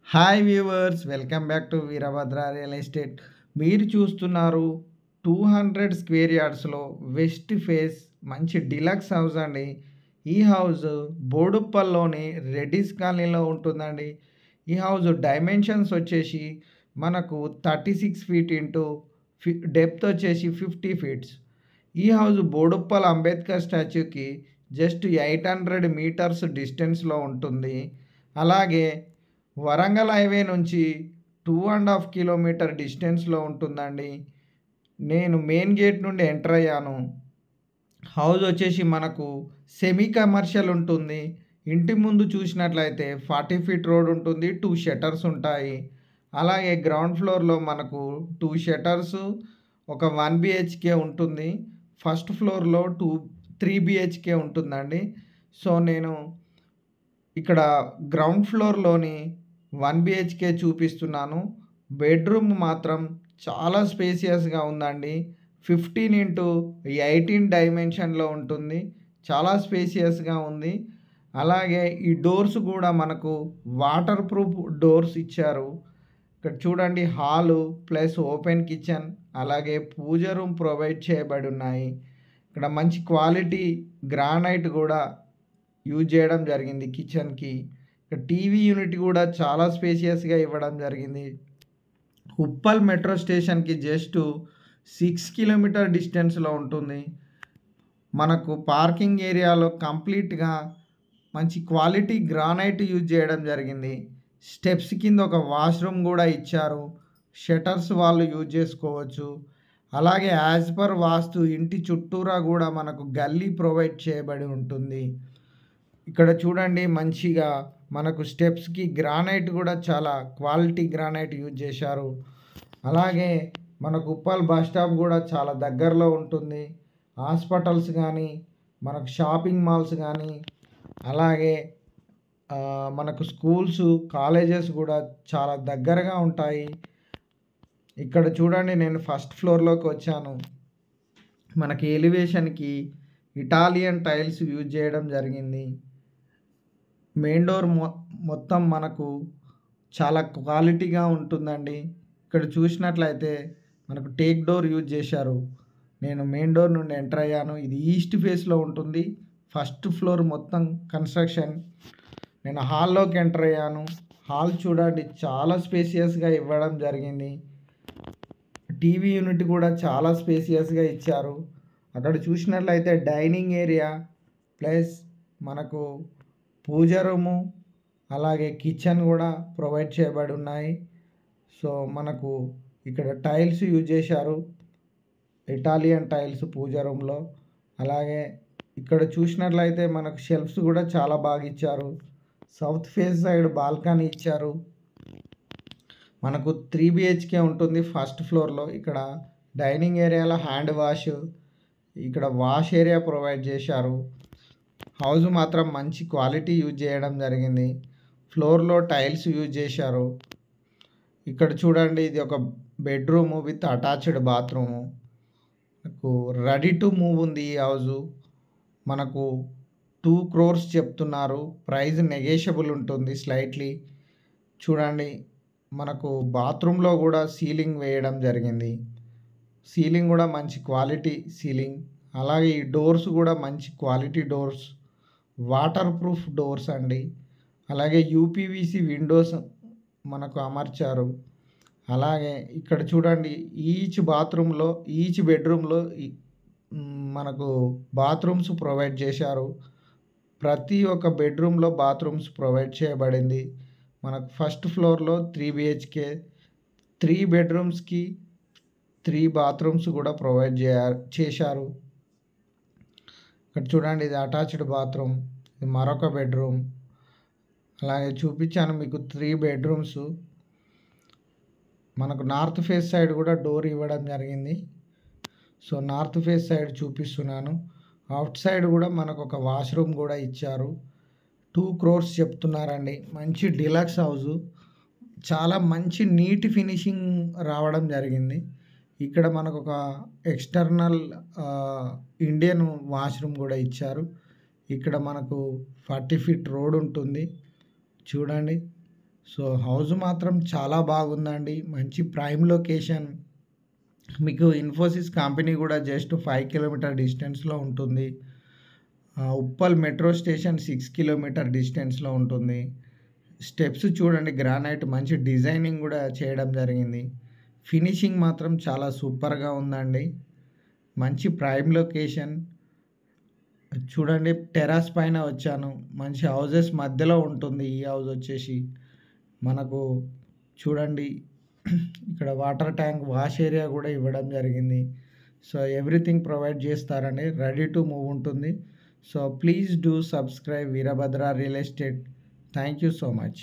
Hi viewers, welcome back to Veerabhadra real estate. మీరు చూస్తున్నారు 200 square యార్డ్స్లో west face మంచి deluxe house అండి. ఈ హౌస్ బోడుప్పల్లోని రెడ్డిస్ కాలనీలో ఉంటుందండి. ఈ హౌస్ డైమెన్షన్స్ వచ్చేసి మనకు 36 ఫీట్ ఇంటూ డెప్త్ వచ్చేసి 50 ఫీట్స్. ఈ హౌస్ బోడుప్పల్ అంబేద్కర్ స్టాచ్యూకి జస్ట్ 800 మీటర్స్ డిస్టెన్స్లో ఉంటుంది. అలాగే వరంగల్ హైవే నుంచి 2.5 కిలోమీటర్ డిస్టెన్స్లో ఉంటుందండి. నేను మెయిన్ గేట్ నుండి ఎంటర్ అయ్యాను. హౌస్ వచ్చేసి మనకు సెమీ కమర్షియల్ ఉంటుంది. ఇంటి ముందు చూసినట్లయితే 40 ఫీట్ రోడ్ ఉంటుంది. 2 షట్టర్స్ ఉంటాయి. అలాగే గ్రౌండ్ ఫ్లోర్లో మనకు 2 షట్టర్స్, ఒక 1 బిహెచ్కే ఉంటుంది. ఫస్ట్ ఫ్లోర్లో 3 బిహెచ్కే ఉంటుందండి. సో నేను ఇక్కడ గ్రౌండ్ ఫ్లోర్లోని 1 బిహెచ్కే చూపిస్తున్నాను. బెడ్రూమ్ మాత్రం చాలా స్పేసియస్గా ఉందండి. 15x18 డైమెన్షన్లో ఉంటుంది. చాలా స్పేసియస్గా ఉంది. అలాగే ఈ డోర్స్ కూడా మనకు వాటర్ ప్రూఫ్ డోర్స్ ఇచ్చారు. ఇక్కడ చూడండి, హాలు ప్లస్ ఓపెన్ కిచెన్, అలాగే పూజ రూమ్ ప్రొవైడ్ చేయబడి ఉన్నాయి. ఇక్కడ మంచి క్వాలిటీ గ్రానైట్ కూడా యూజ్ చేయడం జరిగింది కిచెన్కి. ఇక్కడ టీవీ యూనిట్ కూడా చాలా స్పేషియస్గా ఇవ్వడం జరిగింది. ఉప్పల్ మెట్రో స్టేషన్కి జస్ట్ 6 కిలోమీటర్ డిస్టెన్స్లో ఉంటుంది. మనకు పార్కింగ్ ఏరియాలో కంప్లీట్గా మంచి క్వాలిటీ గ్రానైట్ యూజ్ చేయడం జరిగింది. స్టెప్స్ కింద ఒక వాష్రూమ్ కూడా ఇచ్చారు. షట్టర్స్ వాళ్ళు యూజ్ చేసుకోవచ్చు. అలాగే యాజ్ పర్ వాస్తు ఇంటి చుట్టూరా కూడా మనకు గల్లీ ప్రొవైడ్ చేయబడి ఉంటుంది. ఇక్కడ చూడండి, మంచిగా మనకు స్టెప్స్కి గ్రానైట్ కూడా చాలా క్వాలిటీ గ్రానైట్ యూజ్ చేశారు. అలాగే మనకు ఉప్పల్ బస్ స్టాప్ కూడా చాలా దగ్గరలో ఉంటుంది. హాస్పిటల్స్ కానీ, మనకు షాపింగ్ మాల్స్ కానీ, అలాగే మనకు స్కూల్స్, కాలేజెస్ కూడా చాలా దగ్గరగా ఉంటాయి. ఇక్కడ చూడండి, నేను ఫస్ట్ ఫ్లోర్లోకి వచ్చాను. మనకి ఎలివేషన్కి ఇటాలియన్ టైల్స్ యూజ్ చేయడం జరిగింది. మెయిన్ డోర్ మొత్తం మనకు చాలా క్వాలిటీగా ఉంటుందండి. ఇక్కడ చూసినట్లయితే మనకు టేక్ డోర్ యూజ్ చేశారు. నేను మెయిన్ డోర్ నుండి ఎంటర్ అయ్యాను. ఇది ఈస్ట్ ఫేస్లో ఉంటుంది. ఫస్ట్ ఫ్లోర్ మొత్తం కన్స్ట్రక్షన్. నేను హాల్లోకి ఎంటర్ అయ్యాను. హాల్ చూడండి, చాలా స్పేసియస్గా ఇవ్వడం జరిగింది. టీవీ యూనిట్ కూడా చాలా స్పేసియస్గా ఇచ్చారు. అక్కడ చూసినట్లయితే డైనింగ్ ఏరియా ప్లస్ మనకు పూజ రూము, అలాగే కిచెన్ కూడా ప్రొవైడ్ చేయబడి ఉన్నాయి. సో మనకు ఇక్కడ టైల్స్ యూజ్ చేశారు, ఇటాలియన్ టైల్స్ పూజ రూమ్లో. అలాగే ఇక్కడ చూసినట్లయితే మనకు షెల్ఫ్స్ కూడా చాలా బాగా ఇచ్చారు. సౌత్ ఫేస్ సైడ్ బాల్కనీ ఇచ్చారు. మనకు 3 బిహెచ్కే ఉంటుంది ఫస్ట్ ఫ్లోర్లో. ఇక్కడ డైనింగ్ ఏరియాలో హ్యాండ్ వాష్, ఇక్కడ వాష్ ఏరియా ప్రొవైడ్ చేశారు. హౌస్ మాత్రం మంచి క్వాలిటీ యూజ్ చేయడం జరిగింది. ఫ్లోర్లో టైల్స్ యూజ్ చేశారు. ఇక్కడ చూడండి, ఇది ఒక బెడ్రూమ్ విత్ అటాచ్డ్ బాత్రూము. మనకు రెడీ టు మూవ్ ఉంది ఈ హౌజు. మనకు 2 crores చెప్తున్నారు. ప్రైస్ నెగోషియబుల్ ఉంటుంది స్లైట్లీ. చూడండి, మనకు బాత్రూంలో కూడా సీలింగ్ వేయడం జరిగింది. సీలింగ్ కూడా మంచి క్వాలిటీ సీలింగ్. అలాగే ఈ డోర్స్ కూడా మంచి quality doors, water proof doors అండి. అలాగే యూపీవీసీ విండోస్ మనకు అమర్చారు. అలాగే ఇక్కడ చూడండి, ఈచ్ బెడ్రూమ్లో మనకు బాత్రూమ్స్ ప్రొవైడ్ చేశారు. ప్రతి ఒక్క బెడ్రూమ్లో బాత్రూమ్స్ ప్రొవైడ్ చేయబడింది. మనకు ఫస్ట్ ఫ్లోర్లో 3 బిహెచ్కే, 3 బెడ్రూమ్స్కి 3 బాత్రూమ్స్ కూడా ప్రొవైడ్ చేశారు. ఇక్కడ చూడండి, ఇది అటాచ్డ్ బాత్రూమ్, ఇది మరొక బెడ్రూమ్. అలాగే చూపించాను మీకు 3 బెడ్రూమ్స్. మనకు నార్త్ ఫేస్ సైడ్ కూడా డోర్ ఇవ్వడం జరిగింది. సో నార్త్ ఫేస్ సైడ్ చూపిస్తున్నాను. అవుట్ సైడ్ కూడా మనకు ఒక వాష్రూమ్ కూడా ఇచ్చారు. 2 crores చెప్తున్నారండి. మంచి డిలక్స్ హౌజు. చాలా మంచి నీట్ ఫినిషింగ్ రావడం జరిగింది. ఇక్కడ మనకు ఒక ఎక్స్టర్నల్ ఇండియన్ వాష్రూమ్ కూడా ఇచ్చారు. ఇక్కడ మనకు 40 ఫీట్ రోడ్ ఉంటుంది చూడండి. సో హౌస్ మాత్రం చాలా బాగుందండి. మంచి ప్రైమ్ లొకేషన్. మీకు ఇన్ఫోసిస్ కంపెనీ కూడా జస్ట్ 5 కిలోమీటర్ డిస్టెన్స్‌లో ఉంటుంది. ఉప్పల్ మెట్రో స్టేషన్ 6 కిలోమీటర్ డిస్టెన్స్‌లో ఉంటుంది. స్టెప్స్ చూడండి, గ్రానైట్ మంచి డిజైనింగ్ కూడా చేయడం జరిగింది. ఫినిషింగ్ మాత్రం చాలా సూపర్‌గా ఉందండి. మంచి ప్రైమ్ లొకేషన్. చూడండి, టెర్రస్ పైన వచ్చాను. మంచి హౌసెస్ మధ్యలో ఉంటుంది ఈ హౌస్ వచ్చేసి. మనకు చూడండి ఇక్కడ వాటర్ ట్యాంక్, వాష్ ఏరియా కూడా ఇవ్వడం జరిగింది. సో ఎవ్రీథింగ్ ప్రొవైడ్ చేస్తారండి. రెడీ టు మూవ్ ఉంటుంది. So please do subscribe Veerabhadra real estate. Thank you so much.